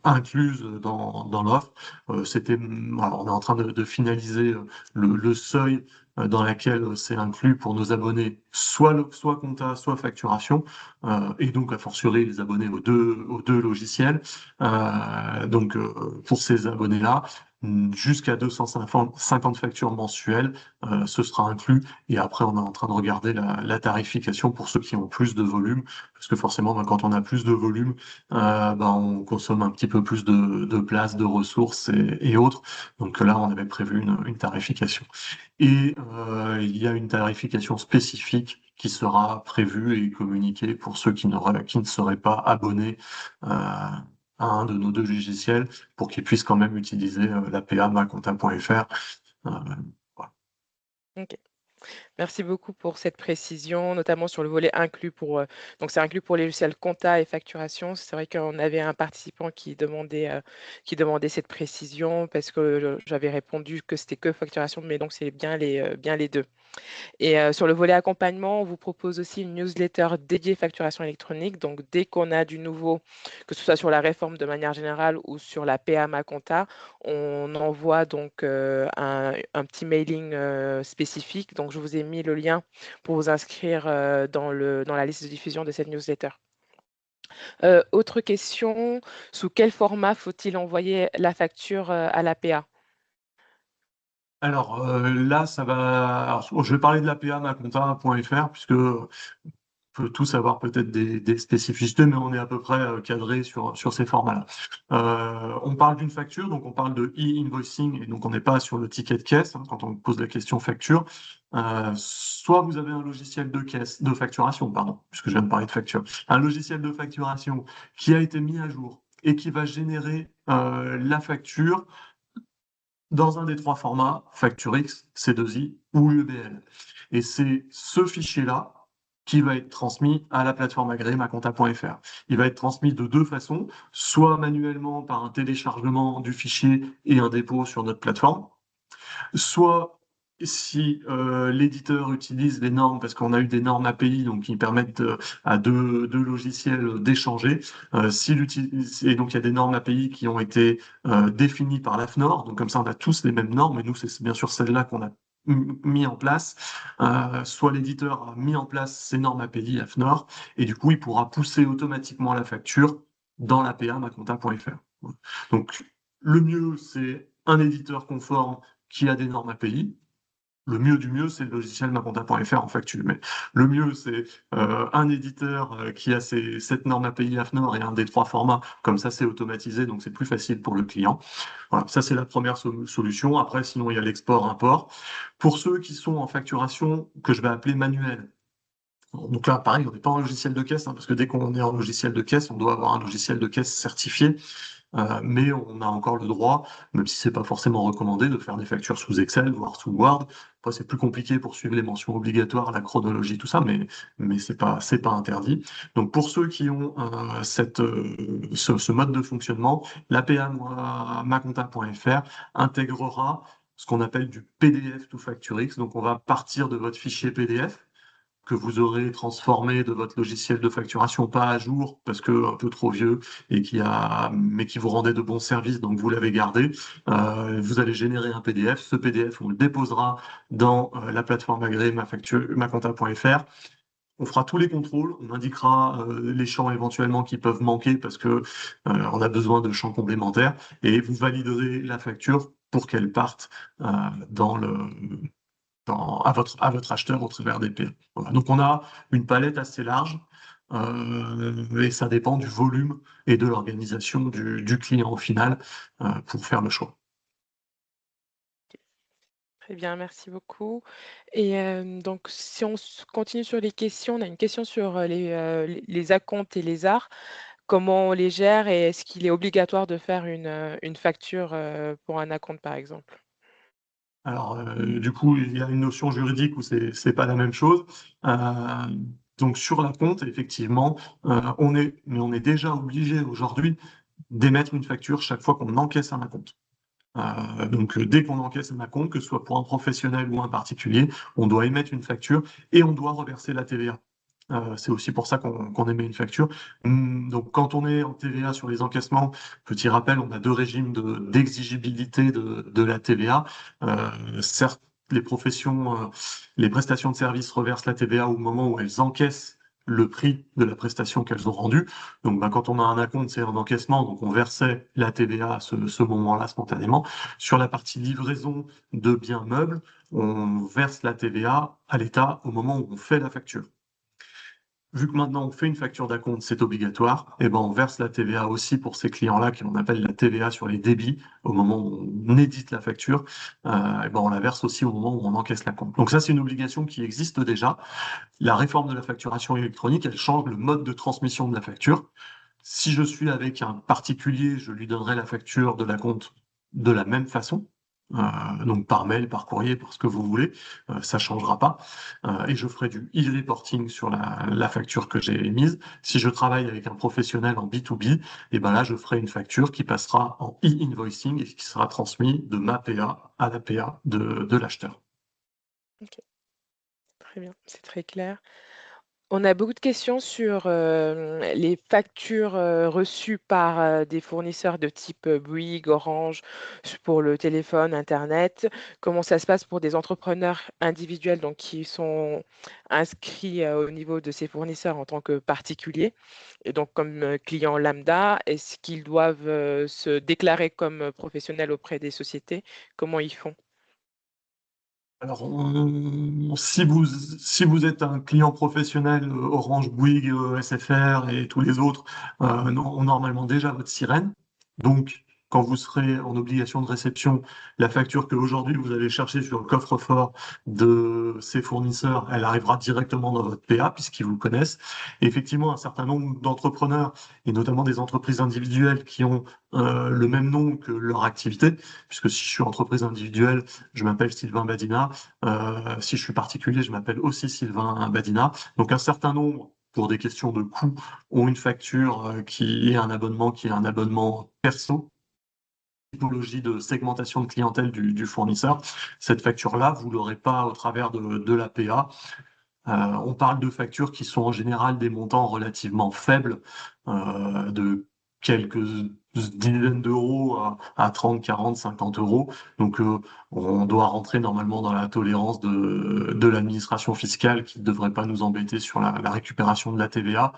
B: incluse dans l'offre, on est en train de finaliser le seuil dans lequel c'est inclus pour nos abonnés, soit compta, soit facturation, et donc a fortiori les abonnés aux deux logiciels. Pour ces abonnés-là, jusqu'à 250 factures mensuelles, ce sera inclus. Et après, on est en train de regarder la tarification pour ceux qui ont plus de volume, parce que forcément, quand on a plus de volume, on consomme un petit peu plus de place, de ressources et autres. Donc là, on avait prévu une tarification. Et il y a une tarification spécifique qui sera prévue et communiquée pour ceux qui ne seraient pas abonnés à un de nos deux logiciels pour qu'ils puissent quand même utiliser l'APA maconta.fr. Euh, voilà.
A: Ok. Merci beaucoup pour cette précision, notamment sur le volet inclus pour, donc c'est inclus pour les logiciels compta et facturation. C'est vrai qu'on avait un participant qui demandait cette précision parce que j'avais répondu que c'était que facturation, mais donc c'est bien les deux. Et sur le volet accompagnement, on vous propose aussi une newsletter dédiée facturation électronique. Donc, dès qu'on a du nouveau, que ce soit sur la réforme de manière générale ou sur la PAMA Compta, on envoie donc un petit mailing spécifique. Donc, je vous ai mis le lien pour vous inscrire dans la liste de diffusion de cette newsletter. Autre question, sous quel format faut-il envoyer la facture à la PA?
B: Alors là, ça va. Alors, je vais parler de l'APA maconta.fr puisque peut tous avoir peut-être des spécificités, mais on est à peu près cadré sur ces formats-là. On parle d'une facture, donc on parle de e-invoicing, et donc on n'est pas sur le ticket de caisse hein, quand on pose la question facture. Soit vous avez un logiciel de caisse, de facturation, pardon, puisque je viens de parler de facture, un logiciel de facturation qui a été mis à jour et qui va générer la facture dans un des trois formats, FactureX, C2I ou UBL. Et c'est ce fichier-là qui va être transmis à la plateforme agréée maconta.fr. Il va être transmis de deux façons, soit manuellement par un téléchargement du fichier et un dépôt sur notre plateforme, soit si l'éditeur utilise les normes, parce qu'on a eu des normes API donc qui permettent à deux logiciels d'échanger, et donc il y a des normes API qui ont été définies par l'AFNOR, donc comme ça on a tous les mêmes normes, et nous c'est bien sûr celle-là qu'on a mis en place, soit l'éditeur a mis en place ces normes API AFNOR, et du coup il pourra pousser automatiquement la facture dans l'APA maconta.fr. Donc le mieux c'est un éditeur conforme qui a des normes API. Le mieux du mieux, c'est le logiciel maconta.fr en facture. Mais le mieux, c'est un éditeur qui a cette norme API AFNOR et un des trois formats. Comme ça, c'est automatisé, donc c'est plus facile pour le client. Voilà, ça, c'est la première solution. Après, sinon, il y a l'export-import. Pour ceux qui sont en facturation, que je vais appeler manuel. Donc là, pareil, on n'est pas en logiciel de caisse, hein, parce que dès qu'on est en logiciel de caisse, on doit avoir un logiciel de caisse certifié. Mais on a encore le droit, même si c'est pas forcément recommandé, de faire des factures sous Excel, voire sous Word. Après, c'est plus compliqué pour suivre les mentions obligatoires, la chronologie, tout ça, mais c'est pas interdit. Donc, pour ceux qui ont ce mode de fonctionnement, l'APA maconta.fr intégrera ce qu'on appelle du PDF to FactureX. Donc, on va partir de votre fichier PDF que vous aurez transformé de votre logiciel de facturation pas à jour parce que un peu trop vieux mais qui vous rendait de bons services, donc vous l'avez gardé. Vous allez générer un PDF. Ce PDF, on le déposera dans la plateforme agréée maconta.fr. On fera tous les contrôles, on indiquera les champs éventuellement qui peuvent manquer parce que on a besoin de champs complémentaires et vous validerez la facture pour qu'elle parte dans à votre acheteur au travers des PA. Voilà. Donc on a une palette assez large et ça dépend du volume et de l'organisation du client au final pour faire le choix.
A: Très bien, merci beaucoup. Et donc, si on continue sur les questions, on a une question sur les acomptes et les arts. Comment on les gère et est-ce qu'il est obligatoire de faire une facture pour un acompte, par exemple?
B: Alors du coup, il y a une notion juridique où c'est pas la même chose. Euh, donc sur la compte, effectivement, on est déjà obligé aujourd'hui d'émettre une facture chaque fois qu'on encaisse un acompte. Donc, dès qu'on encaisse un acompte, que ce soit pour un professionnel ou un particulier, on doit émettre une facture et on doit reverser la TVA. C'est aussi pour ça qu'on émet une facture. Donc, quand on est en TVA sur les encaissements, petit rappel, on a deux régimes d'exigibilité de la TVA. Certes, les prestations de services reversent la TVA au moment où elles encaissent le prix de la prestation qu'elles ont rendue. Donc, bah, quand on a un acompte, c'est un encaissement, donc on versait la TVA à ce moment-là spontanément. Sur la partie livraison de biens meubles, on verse la TVA à l'État au moment où on fait la facture. Vu que maintenant on fait une facture d'acompte, c'est obligatoire, et ben on verse la TVA aussi pour ces clients-là, qui on appelle la TVA sur les débits, au moment où on édite la facture, et ben on la verse aussi au moment où on encaisse la compte. Donc ça, c'est une obligation qui existe déjà. La réforme de la facturation électronique, elle change le mode de transmission de la facture. Si je suis avec un particulier, je lui donnerai la facture de la compte de la même façon. Donc par mail, par courrier, par ce que vous voulez, ça changera pas. Et je ferai du e-reporting sur la facture que j'ai émise. Si je travaille avec un professionnel en B2B, et ben là, je ferai une facture qui passera en e-invoicing et qui sera transmise de ma PA à la PA de l'acheteur.
A: OK, très bien, c'est très clair. On a beaucoup de questions sur, les factures, reçues par, des fournisseurs de type, Bouygues, Orange, pour le téléphone, internet. Comment ça se passe pour des entrepreneurs individuels, donc qui sont inscrits, au niveau de ces fournisseurs en tant que particuliers et donc comme, clients lambda? Est-ce qu'ils doivent, se déclarer comme, professionnels auprès des sociétés? Comment ils font?
B: Alors, si vous êtes un client professionnel, Orange, Bouygues, SFR et tous les autres, ont normalement déjà votre sirène. Donc, quand vous serez en obligation de réception, la facture qu'aujourd'hui vous allez chercher sur le coffre-fort de ces fournisseurs, elle arrivera directement dans votre PA puisqu'ils vous connaissent. Et effectivement, un certain nombre d'entrepreneurs, et notamment des entreprises individuelles qui ont le même nom que leur activité, puisque si je suis entreprise individuelle, je m'appelle Sylvain Badina. Si je suis particulier, je m'appelle aussi Sylvain Badina. Donc un certain nombre, pour des questions de coût, ont une facture qui est un abonnement perso, typologie de segmentation de clientèle du fournisseur. Cette facture-là, vous l'aurez pas au travers de l'APA. On parle de factures qui sont en général des montants relativement faibles, de quelques dizaines d'euros à 30, 40, 50 euros. Donc, on doit rentrer normalement dans la tolérance de l'administration fiscale qui ne devrait pas nous embêter sur la récupération de la TVA.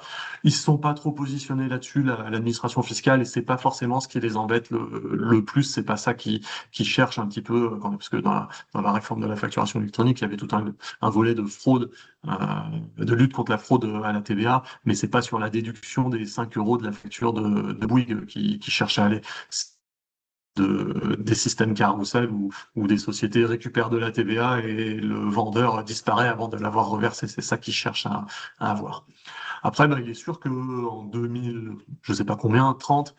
B: Ils se sont pas trop positionnés là-dessus, l'administration fiscale, et c'est pas forcément ce qui les embête le plus. C'est pas ça qui cherche un petit peu, parce que dans la réforme de la facturation électronique, il y avait tout un volet de fraude, de lutte contre la fraude à la TVA, mais c'est pas sur la déduction des 5 euros de la facture de Bouygues qui cherche à aller. Des systèmes carrousel où des sociétés récupèrent de la TVA et le vendeur disparaît avant de l'avoir reversé. C'est ça qu'ils cherchent à avoir. Après, ben, il est sûr que en 2000, je sais pas combien, 30,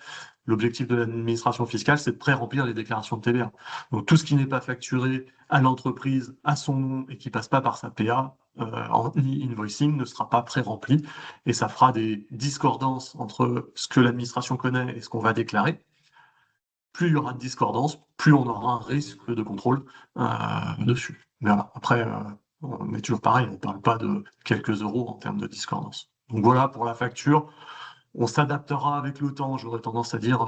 B: l'objectif de l'administration fiscale, c'est de pré-remplir les déclarations de TVA. Donc tout ce qui n'est pas facturé à l'entreprise, à son nom et qui passe pas par sa PA, en e-invoicing ne sera pas pré-rempli et ça fera des discordances entre ce que l'administration connaît et ce qu'on va déclarer. Plus il y aura de discordance, plus on aura un risque de contrôle dessus. Mais voilà. Après, on est toujours pareil, on ne parle pas de quelques euros en termes de discordance. Donc voilà pour la facture. On s'adaptera avec le temps. J'aurais tendance à dire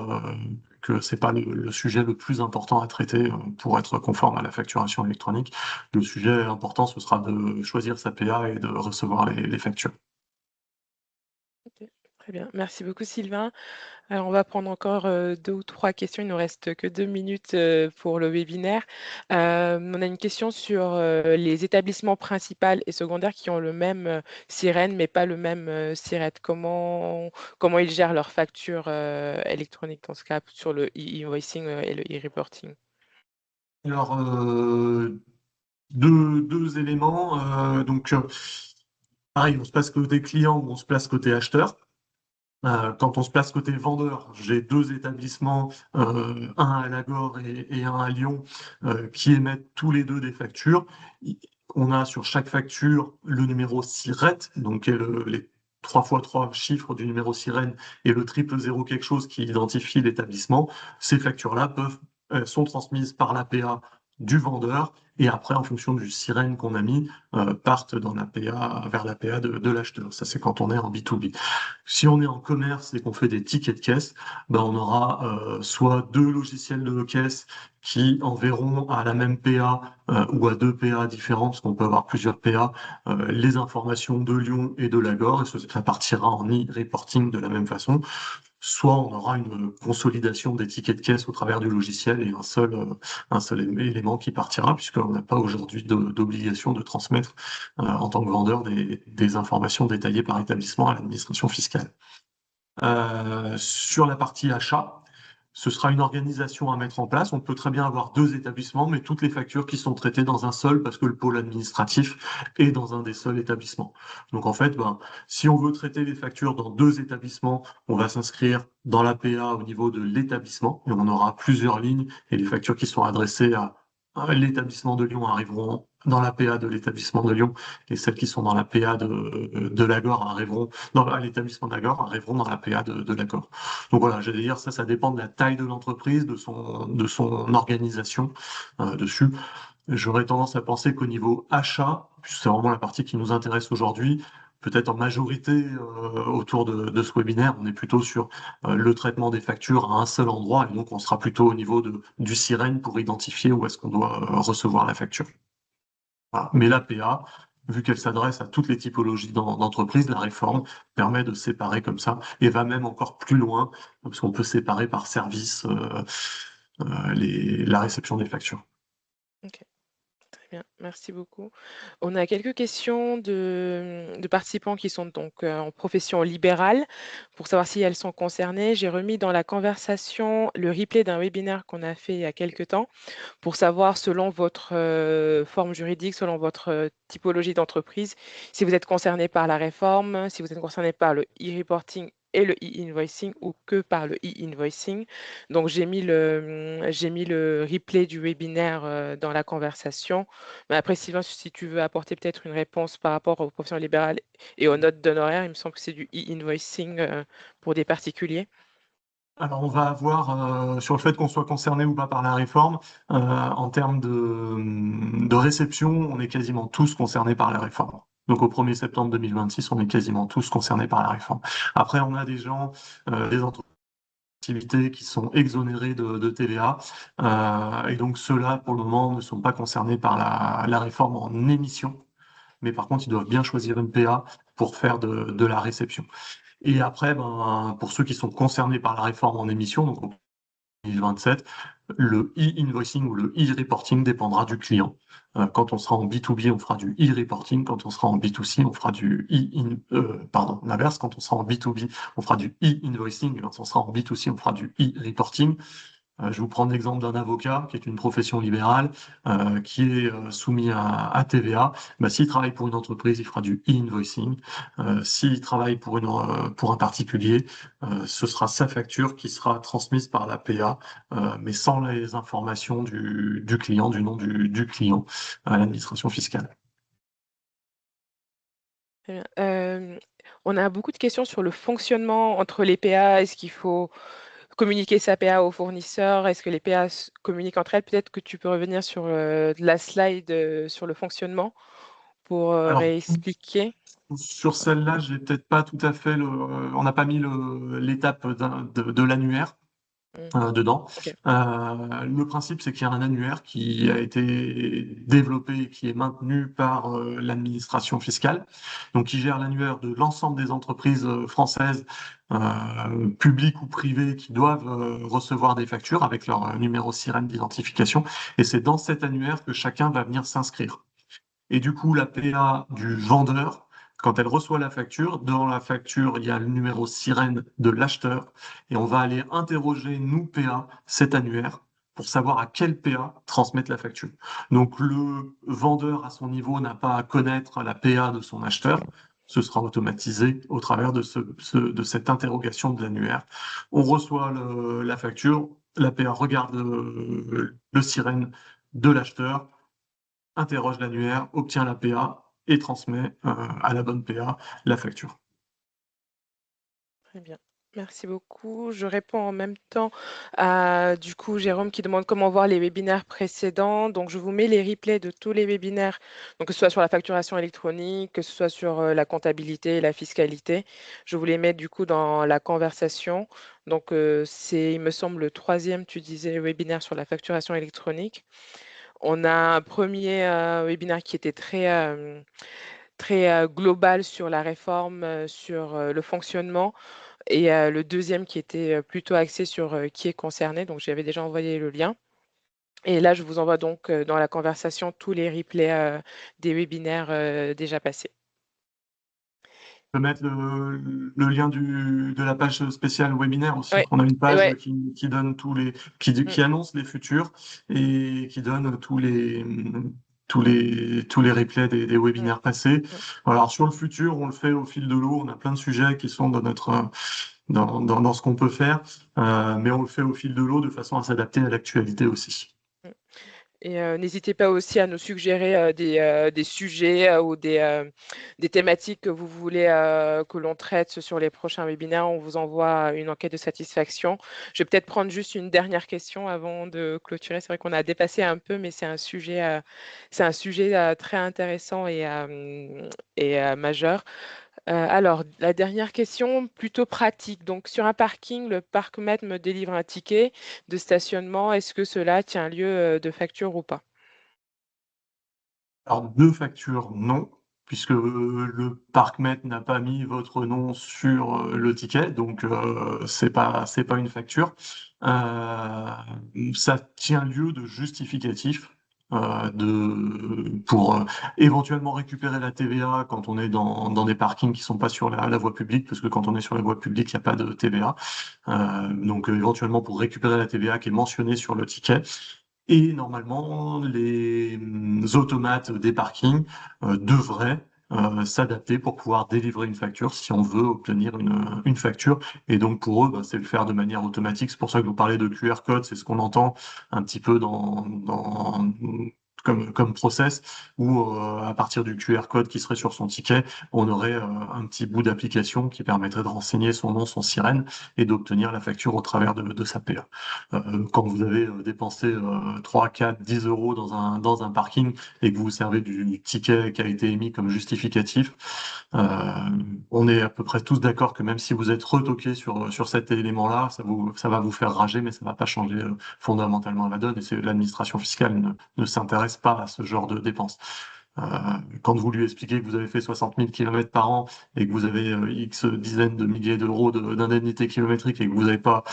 B: que c'est pas le sujet le plus important à traiter pour être conforme à la facturation électronique. Le sujet important, ce sera de choisir sa PA et de recevoir les factures.
A: Ok, très bien. Merci beaucoup, Sylvain. Alors, on va prendre encore 2 ou 3 questions. Il nous reste que 2 minutes pour le webinaire. On a une question sur les établissements principaux et secondaires qui ont le même sirène, mais pas le même SIRET. Comment ils gèrent leurs factures électroniques dans ce cas sur le e-invoicing et le e-reporting?
B: Alors, deux éléments. Pareil, on se place côté client ou on se place côté acheteur. Quand on se place côté vendeur, j'ai deux établissements, un à Lagore et un à Lyon, qui émettent tous les deux des factures. On a sur chaque facture le numéro SIRET, donc qui est les 3 fois 3 chiffres du numéro sirène et le triple zéro quelque chose qui identifie l'établissement. Ces factures-là sont transmises par l'APA du vendeur et après, en fonction du sirène qu'on a mis, partent dans l'APA, vers l'APA de l'acheteur. Ça, c'est quand on est en B2B. Si on est en commerce et qu'on fait des tickets de caisse, ben on aura soit deux logiciels de caisse qui enverront à la même PA ou à deux PA différents, parce qu'on peut avoir plusieurs PA, les informations de Lyon et de Lagore, et ça partira en e-reporting de la même façon. Soit on aura une consolidation des tickets de caisse au travers du logiciel et un seul élément qui partira, puisqu'on n'a pas aujourd'hui d'obligation de transmettre en tant que vendeur des informations détaillées par établissement à l'administration fiscale. Sur la partie achat, ce sera une organisation à mettre en place. On peut très bien avoir deux établissements, mais toutes les factures qui sont traitées dans un seul, parce que le pôle administratif est dans un des seuls établissements. Donc en fait, ben, si on veut traiter les factures dans deux établissements, on va s'inscrire dans l'APA au niveau de l'établissement, et on aura plusieurs lignes, et les factures qui sont adressées à l'établissement de Lyon arriveront dans l'APA de l'établissement de Lyon, et celles qui sont dans l'APA de Lagore arriveront à l'établissement de Lagore arriveront dans l'APA de Lagore. Donc voilà, j'allais dire, ça dépend de la taille de l'entreprise, de son organisation dessus. J'aurais tendance à penser qu'au niveau achat, puisque c'est vraiment la partie qui nous intéresse aujourd'hui, peut-être en majorité autour de ce webinaire, on est plutôt sur le traitement des factures à un seul endroit, et donc on sera plutôt au niveau du sirène pour identifier où est-ce qu'on doit recevoir la facture. Voilà. Mais l'APA, vu qu'elle s'adresse à toutes les typologies d'entreprises, la réforme permet de séparer comme ça et va même encore plus loin, parce qu'on peut séparer par service la réception des factures.
A: Ok. Bien, merci beaucoup. On a quelques questions de participants qui sont donc en profession libérale pour savoir si elles sont concernées. J'ai remis dans la conversation le replay d'un webinaire qu'on a fait il y a quelque temps pour savoir selon votre forme juridique, selon votre typologie d'entreprise, si vous êtes concerné par la réforme, si vous êtes concerné par le e-reporting et le e-invoicing ou que par le e-invoicing. Donc, j'ai mis le replay du webinaire dans la conversation. Mais après, Sylvain, si tu veux apporter peut-être une réponse par rapport aux professions libérales et aux notes d'honoraires, il me semble que c'est du e-invoicing pour des particuliers.
B: Alors, on va avoir sur le fait qu'on soit concerné ou pas par la réforme, en termes de réception, on est quasiment tous concernés par la réforme. Donc, au 1er septembre 2026, on est quasiment tous concernés par la réforme. Après, on a des gens, des activités qui sont exonérées de TVA, et donc ceux-là, pour le moment, ne sont pas concernés par la réforme en émission. Mais par contre, ils doivent bien choisir une PA pour faire de la réception. Et après, ben, pour ceux qui sont concernés par la réforme en émission, donc en 2027, le e-invoicing ou le e-reporting dépendra du client. Quand on sera en B2B, on fera du e-reporting. Quand on sera en B2C, on fera du pardon, l'inverse. Quand on sera en B2B, on fera du e-invoicing. Quand on sera en B2C, on fera du e-reporting. Je vous prends l'exemple d'un avocat qui est une profession libérale, qui est soumis à TVA. Bah, s'il travaille pour une entreprise, il fera du e-invoicing. S'il travaille pour un particulier, ce sera sa facture qui sera transmise par la PA, mais sans les informations du client, du nom du client à l'administration fiscale.
A: Très bien. On a beaucoup de questions sur le fonctionnement entre les PA. Est-ce qu'il faut communiquer sa PA aux fournisseurs? Est-ce que les PA communiquent entre elles? Peut-être que tu peux revenir sur la slide sur le fonctionnement pour
B: Alors,
A: réexpliquer.
B: sur celle-là, j'ai peut-être pas tout à fait on n'a pas mis l'étape de l'annuaire.
A: Mm.
B: Dedans.
A: Ok.
B: Le principe, c'est qu'il y a un annuaire qui a été développé et qui est maintenu par l'administration fiscale, donc qui gère l'annuaire de l'ensemble des entreprises françaises, publiques ou privées, qui doivent recevoir des factures avec leur numéro sirène d'identification. Et c'est dans cet annuaire que chacun va venir s'inscrire. Et du coup, la PA du vendeur, quand elle reçoit la facture, dans la facture, il y a le numéro sirène de l'acheteur, et on va aller interroger, nous, PA, cet annuaire, pour savoir à quel PA transmettre la facture. Donc, le vendeur, à son niveau, n'a pas à connaître la PA de son acheteur. Ce sera automatisé au travers de cette interrogation de l'annuaire. On reçoit la facture, la PA regarde le sirène de l'acheteur, interroge l'annuaire, obtient la PA et transmet à la bonne PA la facture.
A: Très bien. Merci beaucoup. Je réponds en même temps à du coup Jérôme qui demande comment voir les webinaires précédents. Donc je vous mets les replays de tous les webinaires, donc que ce soit sur la facturation électronique, que ce soit sur la comptabilité, la fiscalité. Je vous les mets du coup dans la conversation. Donc c'est, il me semble, le troisième, tu disais, webinaire sur la facturation électronique. On a un premier webinaire qui était très global sur la réforme, sur le fonctionnement. Et le deuxième qui était plutôt axé sur qui est concerné, donc j'avais déjà envoyé le lien. Et là, je vous envoie donc dans la conversation tous les replays des webinaires déjà passés.
B: Je peux mettre le lien de la page spéciale webinaire aussi.
A: Ouais,
B: On a une page
A: ouais,
B: qui donne
A: mm,
B: qui annonce les futurs et qui donne tous les replays des
A: mm,
B: webinaires passés.
A: mm.
B: Alors, sur le futur, on le fait au fil de l'eau. On a plein de sujets qui sont dans dans ce qu'on peut faire, mais on le fait au fil de l'eau de façon à s'adapter à l'actualité aussi.
A: Mm. Et n'hésitez pas aussi à nous suggérer des sujets ou des thématiques que vous voulez que l'on traite sur les prochains webinaires. On vous envoie une enquête de satisfaction. Je vais peut-être prendre juste une dernière question avant de clôturer. C'est vrai qu'on a dépassé un peu, mais c'est un sujet très intéressant et majeur. Alors, la dernière question, plutôt pratique. Donc, sur un parking, le parc-mètre me délivre un ticket de stationnement. Est-ce que cela tient lieu de facture ou pas?
B: Alors, deux factures, non, puisque le parc-mètre n'a pas mis votre nom sur le ticket, donc c'est pas une facture. Ça tient lieu de justificatif. pour éventuellement récupérer la TVA quand on est dans des parkings qui sont pas sur la voie publique, parce que quand on est sur la voie publique, il n'y a pas de TVA. Donc éventuellement pour récupérer la TVA qui est mentionnée sur le ticket. Et normalement, les automates des parkings devraient s'adapter pour pouvoir délivrer une facture si on veut obtenir une facture. Et donc pour eux, bah, c'est le faire de manière automatique. C'est pour ça que vous parlez de QR code, c'est ce qu'on entend un petit peu comme process, où à partir du QR code qui serait sur son ticket, on aurait un petit bout d'application qui permettrait de renseigner son nom, son sirène et d'obtenir la facture au travers de sa PA. Quand vous avez dépensé 3, 4, 10 euros dans un parking et que vous vous servez du ticket qui a été émis comme justificatif, euh, on est à peu près tous d'accord que même si vous êtes retoqué sur cet élément-là, ça va vous faire rager, mais ça va pas changer fondamentalement la donne. Et c'est l'administration fiscale ne s'intéresse pas à ce genre de dépenses. Euh, Quand vous lui expliquez que vous avez fait 60 000 kilomètres par an et que vous avez X dizaines de milliers d'euros d'indemnité kilométrique et que vous n'avez pas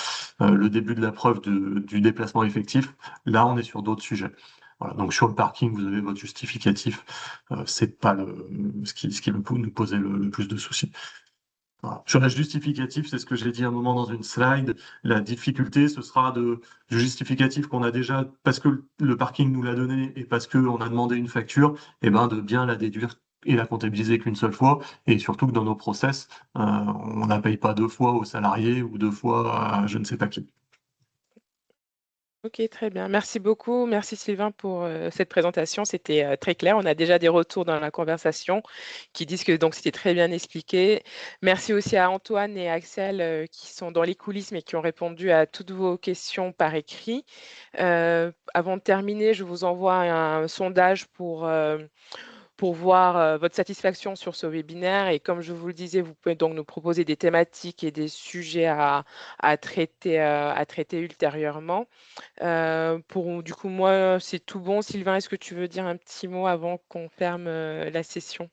B: le début de la preuve du déplacement effectif, là on est sur d'autres sujets. Voilà, donc sur le parking, vous avez votre justificatif. C'est pas ce qui va nous poser le plus de soucis. Voilà. Sur la justificatif, c'est ce que j'ai dit un moment dans une slide. La difficulté, ce sera du justificatif qu'on a déjà, parce que le parking nous l'a donné et parce qu'on a demandé une facture, et ben de bien la déduire et la comptabiliser qu'une seule fois. Et surtout que dans nos process, on la paye pas deux fois aux salariés ou deux fois à je ne sais pas qui.
A: Ok, très bien. Merci beaucoup. Merci Sylvain pour cette présentation. C'était très clair. On a déjà des retours dans la conversation qui disent que donc c'était très bien expliqué. Merci aussi à Antoine et Axel qui sont dans les coulisses mais qui ont répondu à toutes vos questions par écrit. Avant de terminer, je vous envoie un sondage pour voir votre satisfaction sur ce webinaire. Et comme je vous le disais, vous pouvez donc nous proposer des thématiques et des sujets à traiter ultérieurement. Du coup, moi, c'est tout bon. Sylvain, est-ce que tu veux dire un petit mot avant qu'on ferme la session?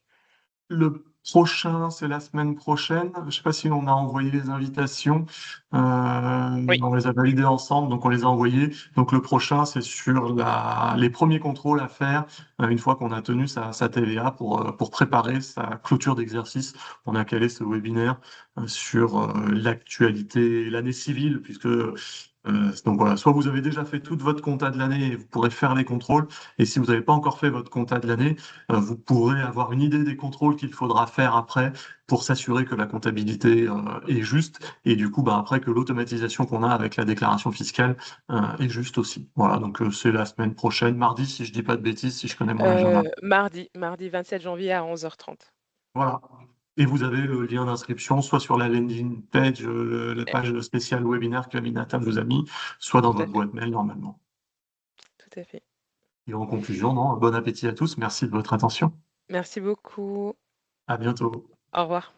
B: Le prochain, c'est la semaine prochaine. Je ne sais pas si on a envoyé les invitations.
A: Oui,
B: On les a validées ensemble, donc on les a envoyées. Donc le prochain, c'est sur les premiers contrôles à faire une fois qu'on a tenu sa TVA pour préparer sa clôture d'exercice. On a calé ce webinaire sur l'actualité, l'année civile, puisque donc voilà, soit vous avez déjà fait toute votre compta de l'année et vous pourrez faire les contrôles, et si vous n'avez pas encore fait votre compta de l'année, vous pourrez avoir une idée des contrôles qu'il faudra faire après pour s'assurer que la comptabilité est juste et du coup, bah, après que l'automatisation qu'on a avec la déclaration fiscale est juste aussi. Voilà, donc c'est la semaine prochaine, mardi, si je dis pas de bêtises, si je connais mon agenda.
A: mardi 27 janvier à 11h30.
B: Voilà. Et vous avez le lien d'inscription, soit sur la landing page, la
A: Eh,
B: page spéciale webinaire que Aminata vous a mis, soit dans
A: Tout à
B: votre
A: fait,
B: boîte mail normalement.
A: tout à fait.
B: Et en conclusion, non, bon appétit à tous, merci de votre attention.
A: Merci beaucoup.
B: À bientôt.
A: Au revoir.